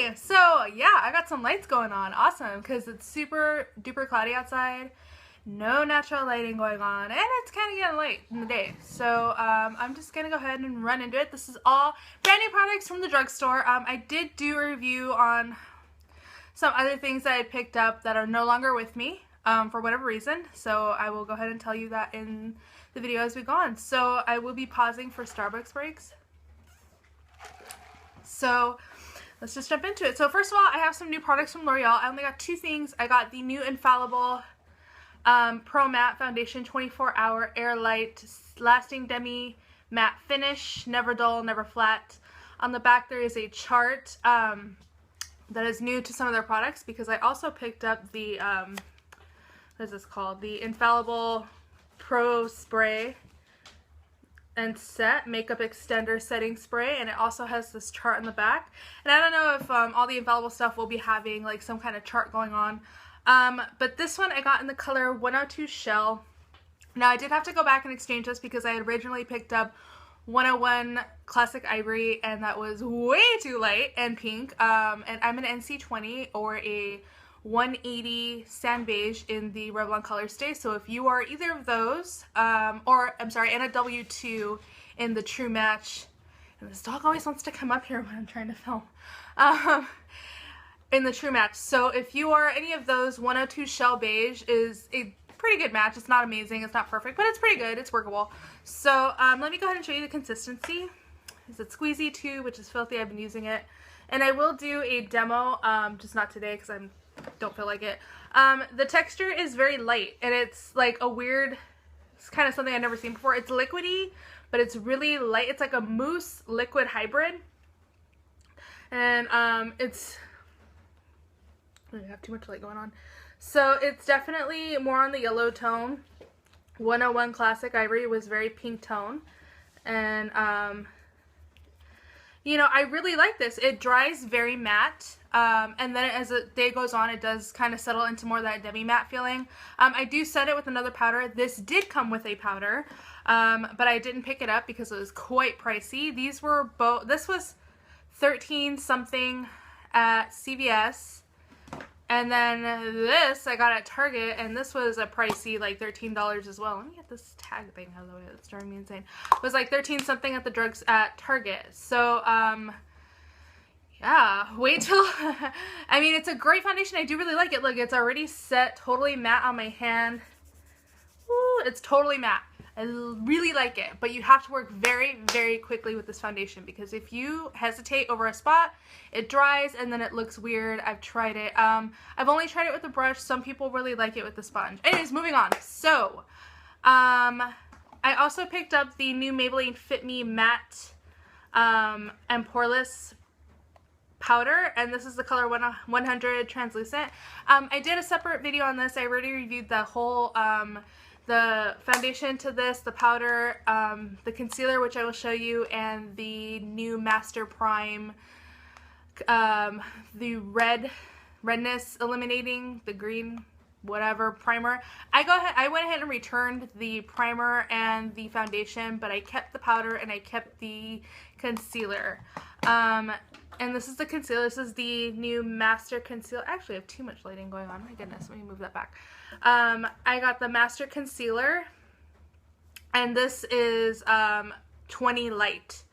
Hey, so yeah, I got some lights going on. Awesome, because it's super duper cloudy outside. No natural lighting going on, and it's kind of getting late in the day. So I'm just going to go ahead and run into it. This is all brand new products from the drugstore. I did do a review on some other things that I picked up that are no longer with me for whatever reason. So I will go ahead and tell you that in the video as we go on. So I will be pausing for Starbucks breaks. So let's just jump into it. So first of all, I have some new products from L'Oreal. I only got two things. I got the new Infallible Pro Matte Foundation 24-hour Air Light Lasting Demi Matte Finish. Never dull, never flat. On the back there is a chart that is new to some of their products because I also picked up the, what is this called? The Infallible Pro Spray and Set Makeup Extender Setting Spray, and it also has this chart in the back. And I don't know if all the Infallible stuff will be having like some kind of chart going on, but this one I got in the color 102 Shell. Now I did have to go back and exchange this because I had originally picked up 101 Classic Ivory, and that was way too light and pink, and I'm an NC20 or a 180 Sand Beige in the Revlon color stay. So if you are either of those, or I'm sorry, and a W2 in the True Match, and this dog always wants to come up here when I'm trying to film, in the True Match. So if you are any of those, 102 Shell Beige is a pretty good match. It's not amazing, it's not perfect, but it's pretty good, it's workable. So let me go ahead and show you the consistency. Is it squeezy too, which is filthy, I've been using it. And I will do a demo, just not today because I don't feel like it. The texture is very light, and it's like a weird, it's kind of something I've never seen before. It's liquidy, but it's really light. It's like a mousse liquid hybrid. And it's, I have too much light going on. So it's definitely more on the yellow tone. 101 Classic Ivory was very pink tone. And you know, I really like this. It dries very matte, and then as the day goes on, it does kind of settle into more of that demi-matte feeling. I do set it with another powder. This did come with a powder, but I didn't pick it up because it was quite pricey. These were both, this was 13 something at CVS, and then this I got at Target, and this was a pricey, like $13 as well. Let me get this tag thing out of the way, that's driving me insane. It was like 13 something at the drugs at Target. So yeah, wait till I mean, it's a great foundation. I do really like it. Look, it's already set totally matte on my hand. Woo, it's totally matte. I really like it, but you have to work very, very quickly with this foundation because if you hesitate over a spot, it dries and then it looks weird. I've tried it. I've only tried it with the brush. Some people really like it with the sponge. Anyways, moving on. So, I also picked up the new Maybelline Fit Me Matte and Poreless powder, and this is the color 100 Translucent. I did a separate video on this. I already reviewed the whole the foundation to this, the powder, the concealer, which I will show you, and the new Master Prime, the redness eliminating, the green whatever primer. I went ahead and returned the primer and the foundation, but I kept the powder and I kept the concealer. And this is the concealer. This is the new Master Concealer. Actually, I have too much lighting going on. My goodness, let me move that back. I got the Master Concealer, and this is 20 Light.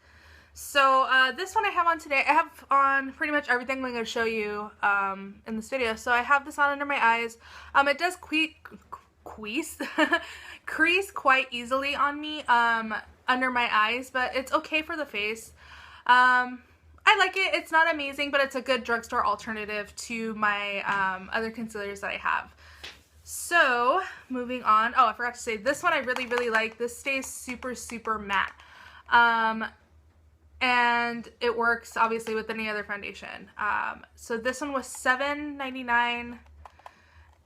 So this one I have on today. I have on pretty much everything I'm going to show you in this video. So I have this on under my eyes. It does crease quite easily on me under my eyes, but it's okay for the face. I like it. It's not amazing, but it's a good drugstore alternative to my other concealers that I have. So, moving on. Oh, I forgot to say, this one I really, really like. This stays super, super matte. And it works, obviously, with any other foundation. So this one was $7.99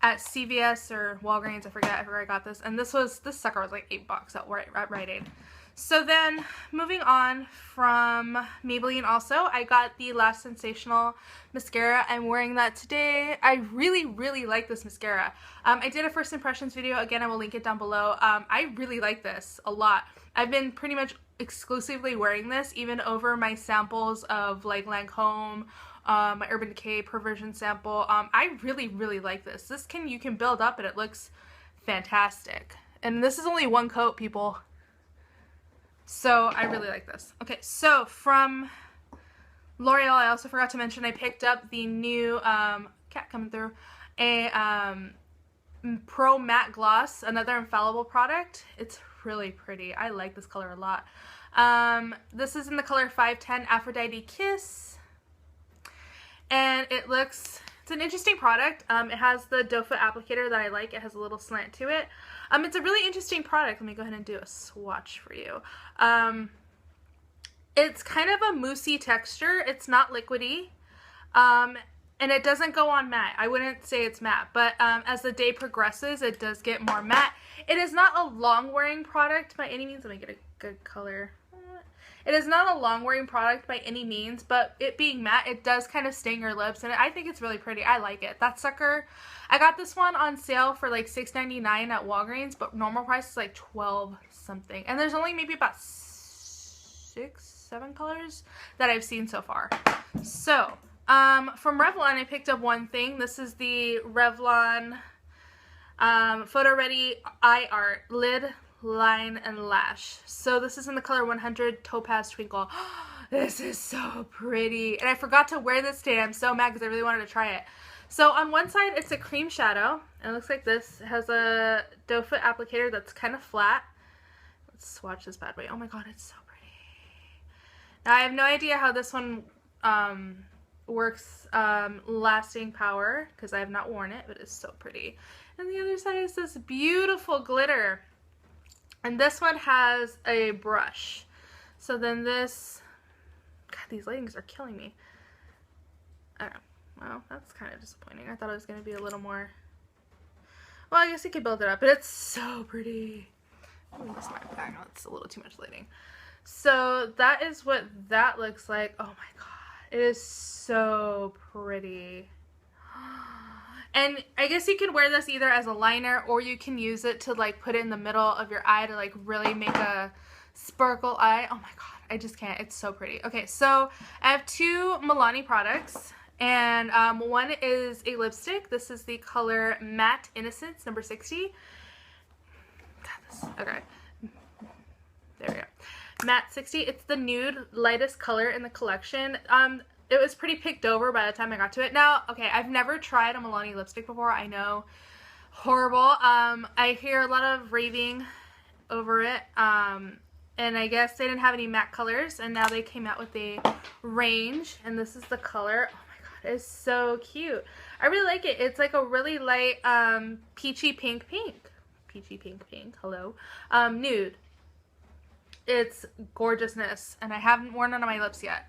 at CVS or Walgreens. I forget where I got this. And this sucker was like $8 at Rite Aid. So then, moving on from Maybelline also, I got the Lash Sensational mascara. I'm wearing that today. I really, really like this mascara. I did a first impressions video. Again, I will link it down below. I really like this a lot. I've been pretty much exclusively wearing this even over my samples of like Lancome, my Urban Decay Perversion sample. I really, really like this. You can build up and it looks fantastic. And this is only one coat, people. So I really like this. Okay, so from L'Oreal, I also forgot to mention I picked up the new, cat coming through, a Pro Matte Gloss, another Infallible product. It's really pretty. I like this color a lot. This is in the color 510 Aphrodite Kiss. And it's an interesting product. It has the doe foot applicator that I like. It has a little slant to it. It's a really interesting product. Let me go ahead and do a swatch for you. It's kind of a moussey texture. It's not liquidy. And it doesn't go on matte. I wouldn't say it's matte, but as the day progresses, it does get more matte. It is not a long-wearing product by any means. Let me get a good color. It is not a long-wearing product by any means, but it being matte, it does kind of sting your lips, and I think it's really pretty. I like it. That sucker, I got this one on sale for like $6.99 at Walgreens, but normal price is like $12 something. And there's only maybe about 6, 7 colors that I've seen so far. So, from Revlon, I picked up one thing. This is the Revlon photoready eye art lid, line, and lash. So this is in the color 100 Topaz Twinkle. This is so pretty. And I forgot to wear this today. I'm so mad because I really wanted to try it. So on one side, it's a cream shadow. And it looks like this. It has a doe foot applicator that's kind of flat. Let's swatch this bad boy. Oh my god, it's so pretty. Now I have no idea how this one works lasting power because I have not worn it, but it's so pretty. And the other side is this beautiful glitter. And this one has a brush. So then this, god, these lightings are killing me. I don't know. Well, that's kind of disappointing. I thought it was going to be a little more, well, I guess you could build it up, but it's so pretty. Ooh, this might, I know it's a little too much lighting. So that is what that looks like. Oh my god, it is so pretty. And I guess you can wear this either as a liner or you can use it to like put it in the middle of your eye to like really make a sparkle eye. Oh my god, I just can't. It's so pretty. Okay, so I have two Milani products, and one is a lipstick. This is the color Matte Innocence number 60. Okay, there we go. Matte 60. It's the nude lightest color in the collection. It was pretty picked over by the time I got to it. Now, okay, I've never tried a Milani lipstick before. I know, horrible. I hear a lot of raving over it. And I guess they didn't have any matte colors, and now they came out with a range, and this is the color. Oh my god, it's so cute. I really like it. It's like a really light peachy pink. Peachy pink, hello. Nude. It's gorgeousness, and I haven't worn it on my lips yet.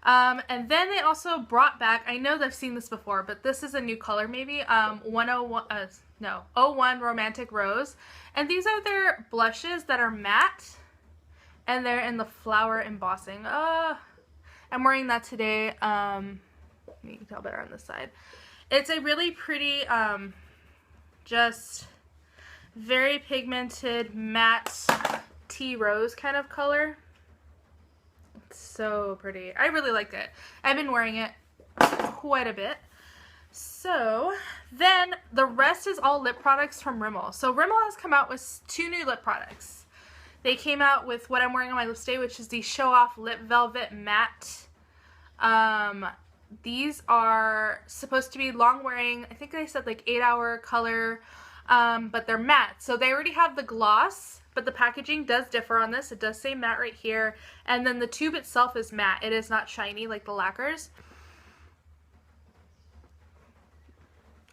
And then they also brought back, I know I've seen this before, but this is a new color maybe, 01 Romantic Rose. And these are their blushes that are matte, and they're in the flower embossing. I'm wearing that today. You can tell better on this side. It's a really pretty, just very pigmented matte tea rose kind of color. So pretty. I really like it. I've been wearing it quite a bit. So then the rest is all lip products from Rimmel. So Rimmel has come out with two new lip products. They came out with what I'm wearing on my lips today, which is the Showoff Lip Velvet Matte. These are supposed to be long wearing. I think they said like 8-hour color, but they're matte. So they already have the gloss, but the packaging does differ on this. It does say matte right here. And then the tube itself is matte. It is not shiny like the lacquers.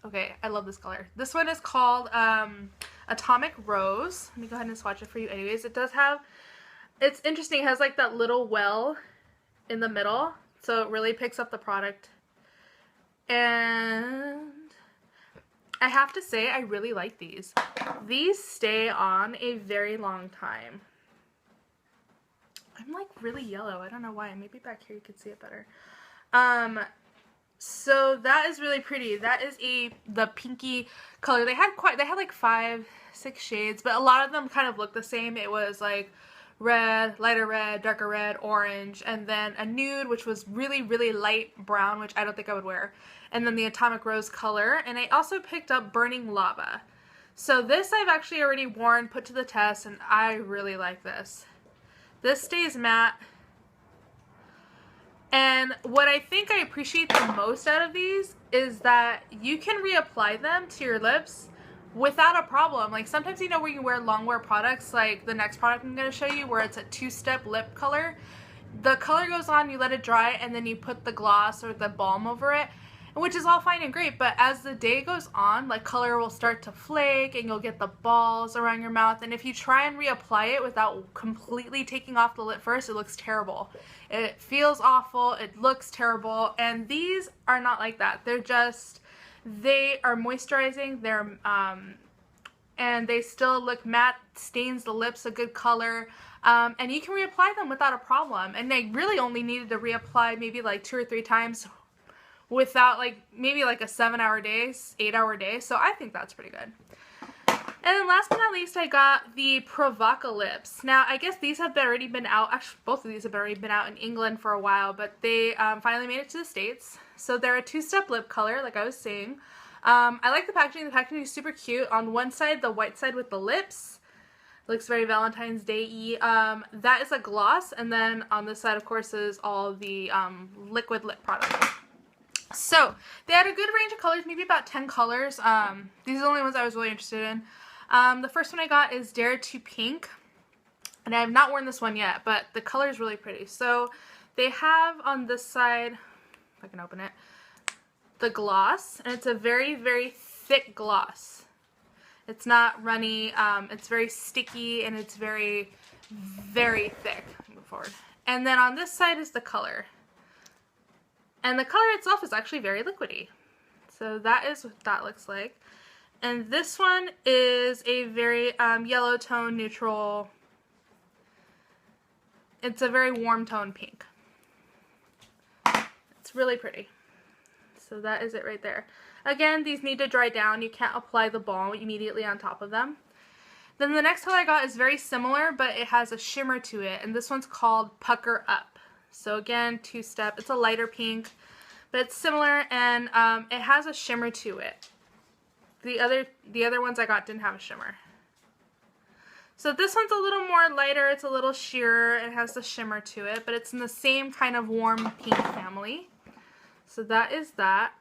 Okay, I love this color. This one is called Atomic Rose. Let me go ahead and swatch it for you anyways. It does have, it's interesting. It has like that little well in the middle. So it really picks up the product. And I have to say, I really like these. These stay on a very long time. I'm like really yellow. I don't know why. Maybe back here you can see it better. So that is really pretty. That is the pinky color. They had like 5, 6 shades, but a lot of them kind of look the same. It was like red, lighter red, darker red, orange, and then a nude, which was really, really light brown, which I don't think I would wear, and then the Atomic Rose color. And I also picked up Burning Lava. So this I've actually already worn, put to the test, and I really like this. This stays matte. And what I think I appreciate the most out of these is that you can reapply them to your lips without a problem. Like sometimes, you know, where you wear long wear products, like the next product I'm going to show you, where it's a two-step lip color. The color goes on, you let it dry, and then you put the gloss or the balm over it, which is all fine and great, but as the day goes on, like color will start to flake and you'll get the balls around your mouth, and if you try and reapply it without completely taking off the lip first, it looks terrible. It feels awful, it looks terrible, and these are not like that. They are moisturizing, and they still look matte, stains the lips a good color, and you can reapply them without a problem. And I really only needed to reapply maybe like 2 or 3 times without like maybe like a 7-hour day, 8-hour day, so I think that's pretty good. And then last but not least, I got the Provocalips. Now, I guess these have already been out, actually both of these have already been out in England for a while, but they finally made it to the States. So they're a two-step lip color, like I was saying. I like the packaging. The packaging is super cute. On one side, the white side with the lips, looks very Valentine's Day-y. That is a gloss, and then on this side, of course, is all the liquid lip product. So they had a good range of colors, maybe about 10 colors. These are the only ones I was really interested in. The first one I got is Dare to Pink, and I have not worn this one yet, but the color is really pretty. So they have on this side, if I can open it, the gloss, and it's a very, very thick gloss. It's not runny, it's very sticky, and it's very, very thick. Move forward. And then on this side is the color. And the color itself is actually very liquidy. So that is what that looks like. And this one is a very yellow tone, neutral. It's a very warm tone pink. It's really pretty. So that is it right there. Again, these need to dry down. You can't apply the balm immediately on top of them. Then the next color I got is very similar, but it has a shimmer to it. And this one's called Pucker Up. So again, two-step. It's a lighter pink, but it's similar, and it has a shimmer to it. The other ones I got didn't have a shimmer. So this one's a little more lighter. It's a little sheerer. It has the shimmer to it, but it's in the same kind of warm pink family. So that is that.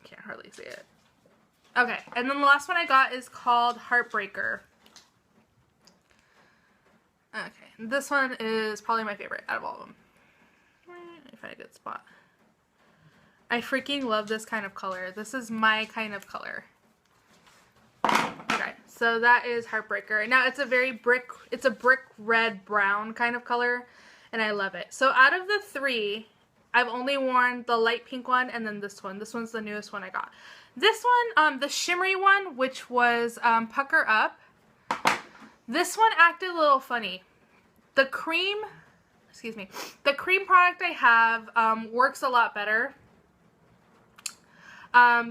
Can't hardly see it. Okay, and then the last one I got is called Heartbreaker. Okay, this one is probably my favorite out of all of them. Let me find a good spot. I freaking love this kind of color. This is my kind of color. Okay, so that is Heartbreaker. Now it's a brick red brown kind of color, and I love it. So out of the 3, I've only worn the light pink one and then this one. This one's the newest one I got. This one, the shimmery one, which was Pucker Up, this one acted a little funny. The cream product I have works a lot better.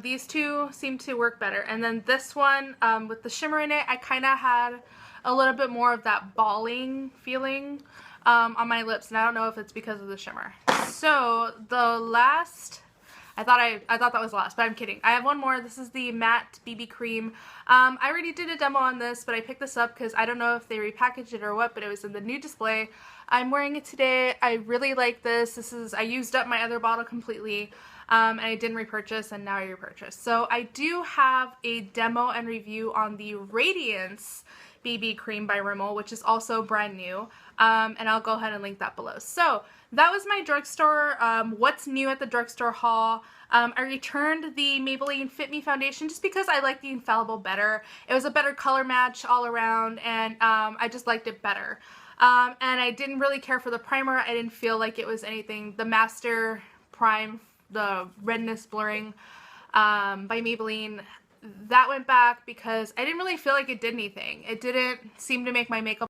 These two seem to work better. And then this one, with the shimmer in it, I kind of had a little bit more of that balling feeling on my lips, and I don't know if it's because of the shimmer. So the last, I thought that was the last, but I'm kidding. I have one more. This is the matte BB cream. I already did a demo on this, but I picked this up because I don't know if they repackaged it or what, but it was in the new display. I'm wearing it today. I really like this. I used up my other bottle completely, and I didn't repurchase, and now I repurchased. So I do have a demo and review on the Radiance BB cream by Rimmel, which is also brand new, and I'll go ahead and link that below. So that was my drugstore, what's new at the drugstore haul. I returned the Maybelline Fit Me foundation just because I like the Infallible better. It was a better color match all around, and I just liked it better. And I didn't really care for the primer. I didn't feel like it was anything. The Master Prime, the redness blurring by Maybelline, that went back because I didn't really feel like it did anything. It didn't seem to make my makeup